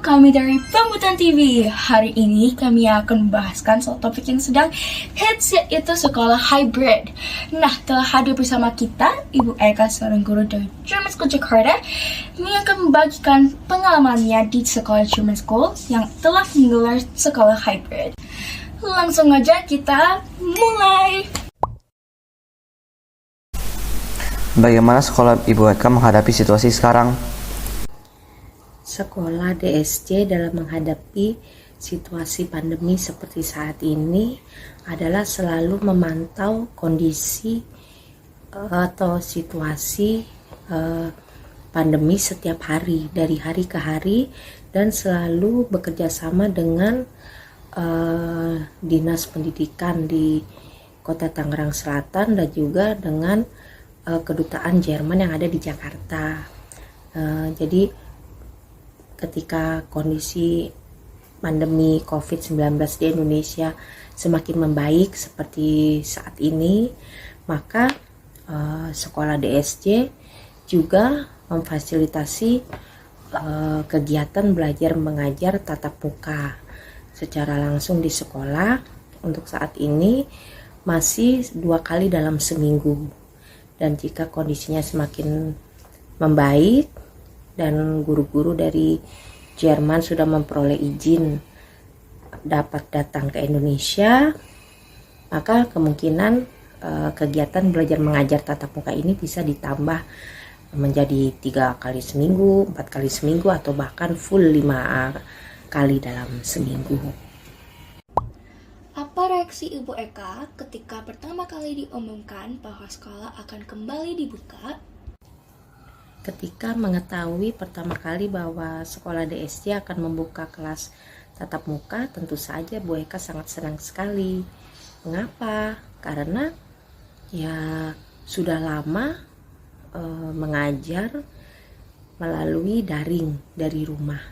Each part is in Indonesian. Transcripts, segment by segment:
kami dari Pembutan TV. Hari ini kami akan membahaskan soal topik yang sedang hits, yaitu sekolah hybrid. Nah, telah hadir bersama kita Ibu Eka, seorang guru dari German School Jakarta. Ini akan membagikan pengalamannya di sekolah German School yang telah menggelar sekolah hybrid. Langsung aja kita mulai. Bagaimana sekolah Ibu Eka menghadapi situasi sekarang? Sekolah DSJ dalam menghadapi situasi pandemi seperti saat ini adalah selalu memantau kondisi atau situasi pandemi setiap hari, dari hari ke hari, dan selalu bekerja sama dengan Dinas Pendidikan di Kota Tangerang Selatan dan juga dengan Kedutaan Jerman yang ada di Jakarta. Jadi ketika kondisi pandemi COVID-19 di Indonesia semakin membaik seperti saat ini, maka sekolah DSJ juga memfasilitasi kegiatan belajar mengajar tatap muka secara langsung di sekolah. Untuk saat ini masih 2 kali dalam seminggu, dan jika kondisinya semakin membaik dan guru-guru dari Jerman sudah memperoleh izin dapat datang ke Indonesia, maka kemungkinan kegiatan belajar mengajar tatap muka ini bisa ditambah menjadi 3 kali seminggu, 4 kali seminggu, atau bahkan full 5 kali dalam seminggu. Apa reaksi Ibu Eka ketika pertama kali diumumkan bahwa sekolah akan kembali dibuka? Ketika mengetahui pertama kali bahwa sekolah DSJ akan membuka kelas tatap muka, tentu saja Bu Eka sangat senang sekali. Mengapa? Karena ya sudah lama mengajar melalui daring dari rumah.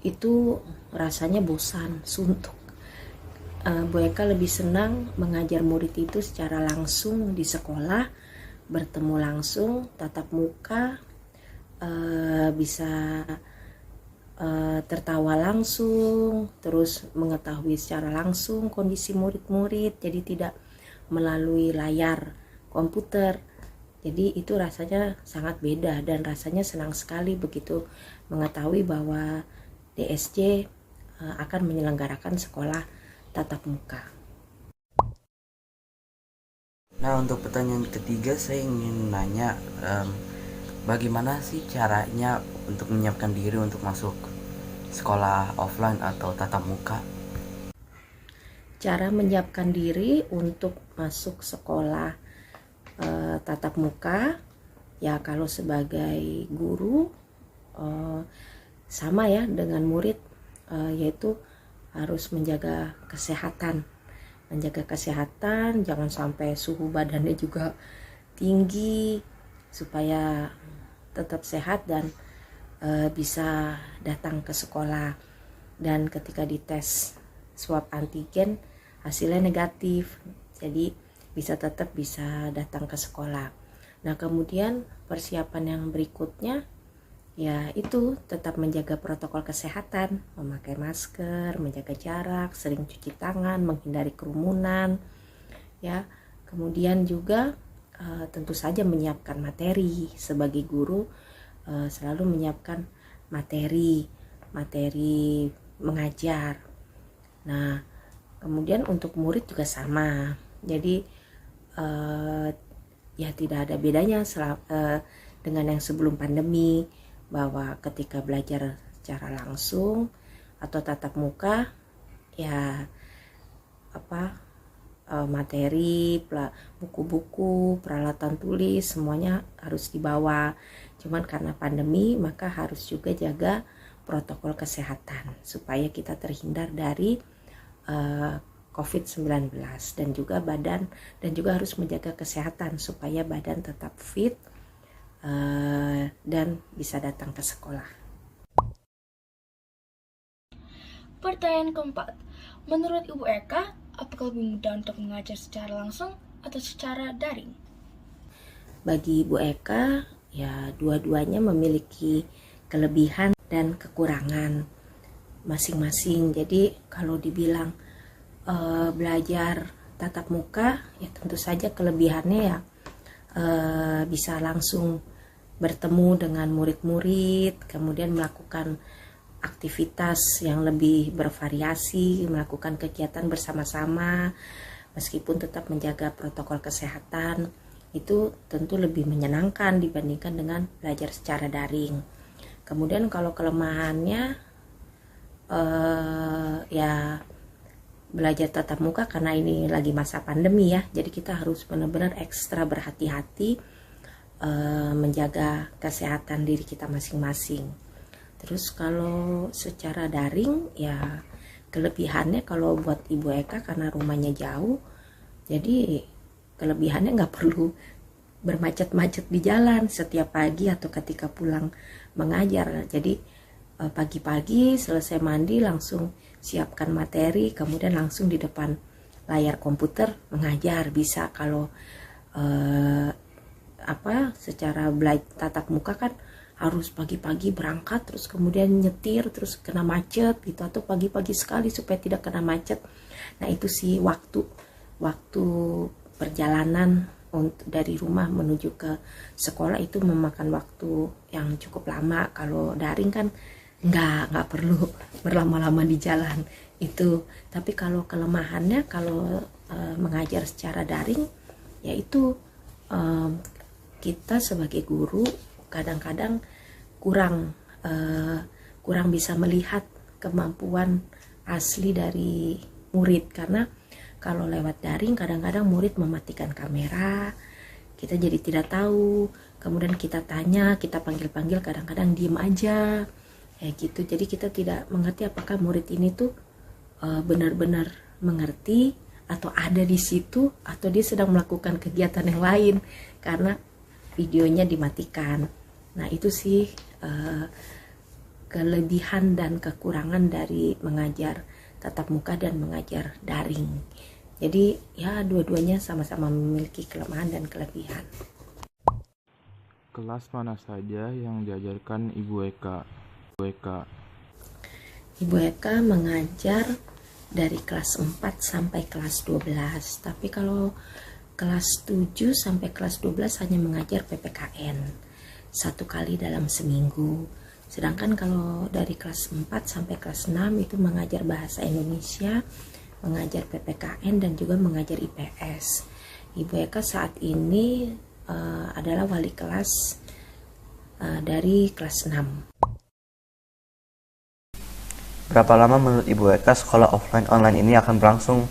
Itu rasanya bosan, suntuk. Bu Eka lebih senang mengajar murid itu secara langsung di sekolah, bertemu langsung, tatap muka, bisa tertawa langsung, terus mengetahui secara langsung kondisi murid-murid, jadi tidak melalui layar komputer. Jadi itu rasanya sangat beda, dan rasanya senang sekali begitu mengetahui bahwa DSJ akan menyelenggarakan sekolah tatap muka. Nah, untuk pertanyaan ketiga saya ingin nanya, bagaimana sih caranya untuk menyiapkan diri untuk masuk sekolah offline atau tatap muka? Cara menyiapkan diri untuk masuk sekolah tatap muka, ya kalau sebagai guru sama ya dengan murid, yaitu harus menjaga kesehatan. Jangan sampai suhu badannya juga tinggi, supaya tetap sehat dan bisa datang ke sekolah. Dan ketika dites swab antigen hasilnya negatif, jadi tetap bisa datang ke sekolah. Nah, kemudian persiapan yang berikutnya ya itu tetap menjaga protokol kesehatan, memakai masker, menjaga jarak, sering cuci tangan, menghindari kerumunan, ya. Kemudian juga tentu saja menyiapkan materi. Sebagai guru selalu menyiapkan materi mengajar. Nah, kemudian untuk murid juga sama. Jadi ya tidak ada bedanya dengan yang sebelum pandemi, bahwa ketika belajar secara langsung atau tatap muka, ya materi, buku-buku, peralatan tulis semuanya harus dibawa. Cuman karena pandemi, maka harus juga jaga protokol kesehatan supaya kita terhindar dari COVID-19, dan juga harus menjaga kesehatan supaya badan tetap fit dan bisa datang ke sekolah. Pertanyaan keempat, menurut Ibu Eka, apakah lebih mudah untuk mengajar secara langsung atau secara daring? Bagi Ibu Eka, ya dua-duanya memiliki kelebihan dan kekurangan. masing-masing. Jadi kalau dibilang belajar tatap muka, ya tentu saja kelebihannya ya bisa langsung bertemu dengan murid-murid, kemudian melakukan aktivitas yang lebih bervariasi, melakukan kegiatan bersama-sama, meskipun tetap menjaga protokol kesehatan. Itu tentu lebih menyenangkan dibandingkan dengan belajar secara daring. Kemudian kalau kelemahannya ya belajar tatap muka karena ini lagi masa pandemi ya, jadi kita harus benar-benar ekstra berhati-hati menjaga kesehatan diri kita masing-masing. Terus kalau secara daring ya kelebihannya kalau buat Ibu Eka karena rumahnya jauh, jadi kelebihannya nggak perlu bermacet-macet di jalan setiap pagi atau ketika pulang mengajar. Jadi pagi-pagi selesai mandi langsung siapkan materi, kemudian langsung di depan layar komputer mengajar. Bisa kalau secara belajar tatap muka kan harus pagi-pagi berangkat, terus kemudian nyetir, terus kena macet gitu, atau pagi-pagi sekali supaya tidak kena macet. Nah itu sih waktu perjalanan dari rumah menuju ke sekolah itu memakan waktu yang cukup lama. Kalau daring kan nggak perlu berlama-lama di jalan itu. Tapi kalau kelemahannya kalau mengajar secara daring, yaitu kita sebagai guru kadang-kadang kurang bisa melihat kemampuan asli dari murid, karena kalau lewat daring kadang-kadang murid mematikan kamera, kita jadi tidak tahu, kemudian kita tanya, kita panggil-panggil kadang-kadang diem aja kayak gitu. Jadi kita tidak mengerti apakah murid ini tuh benar-benar mengerti atau ada di situ, atau dia sedang melakukan kegiatan yang lain karena videonya dimatikan. Nah itu sih kelebihan dan kekurangan dari mengajar tatap muka dan mengajar daring. Jadi ya dua-duanya sama-sama memiliki kelemahan dan kelebihan. Kelas mana saja yang diajarkan Ibu Eka? Ibu Eka mengajar dari kelas 4 sampai kelas 12. Tapi kalau kelas 7 sampai kelas 12 hanya mengajar PPKN 1 kali dalam seminggu. Sedangkan kalau dari kelas 4 sampai kelas 6 itu mengajar bahasa Indonesia, mengajar PPKN, dan juga mengajar IPS. Ibu Eka saat ini adalah wali kelas dari kelas 6. Berapa lama menurut Ibu Eka sekolah offline online ini akan berlangsung?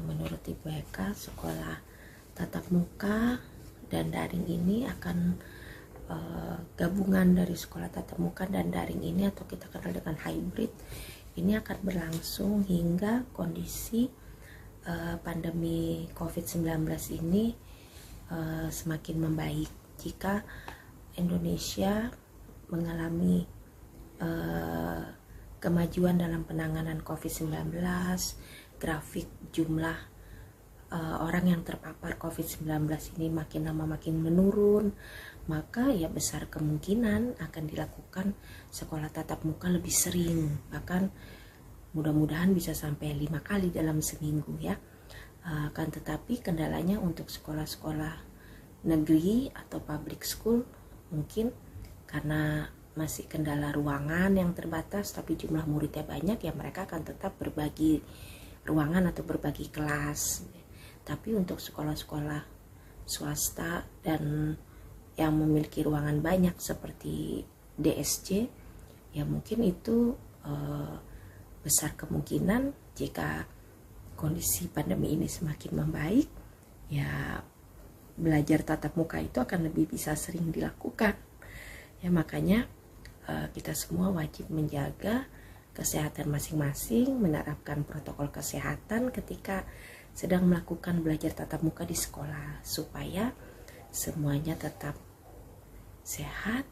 Menurut Ibu Eka, sekolah tatap muka dan daring ini akan gabungan dari sekolah tatap muka dan daring ini, atau kita kenal dengan hybrid, ini akan berlangsung hingga kondisi pandemi COVID-19 ini semakin membaik. Jika Indonesia mengalami kemajuan dalam penanganan COVID-19, grafik jumlah orang yang terpapar COVID-19 ini makin lama makin menurun, maka ya besar kemungkinan akan dilakukan sekolah tatap muka lebih sering, bahkan mudah-mudahan bisa sampai 5 kali dalam seminggu ya. Kan tetapi kendalanya untuk sekolah-sekolah negeri atau public school mungkin karena masih kendala ruangan yang terbatas tapi jumlah muridnya banyak, ya mereka akan tetap berbagi ruangan atau berbagi kelas. Tapi untuk sekolah-sekolah swasta dan yang memiliki ruangan banyak seperti DSC, ya mungkin itu besar kemungkinan jika kondisi pandemi ini semakin membaik, ya belajar tatap muka itu akan lebih bisa sering dilakukan. Ya makanya kita semua wajib menjaga kesehatan masing-masing, menerapkan protokol kesehatan ketika sedang melakukan belajar tatap muka di sekolah, supaya semuanya tetap sehat,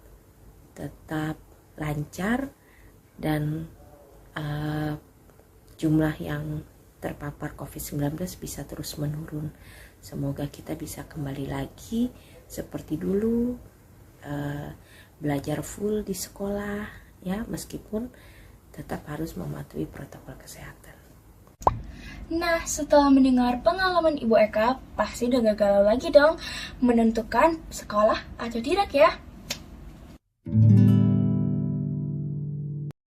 tetap lancar, dan jumlah yang terpapar COVID-19 bisa terus menurun. Semoga kita bisa kembali lagi seperti dulu, belajar full di sekolah ya, meskipun tetap harus mematuhi protokol kesehatan. Nah, setelah mendengar pengalaman Ibu Eka, pasti udah gak galau lagi dong menentukan sekolah atau tidak ya?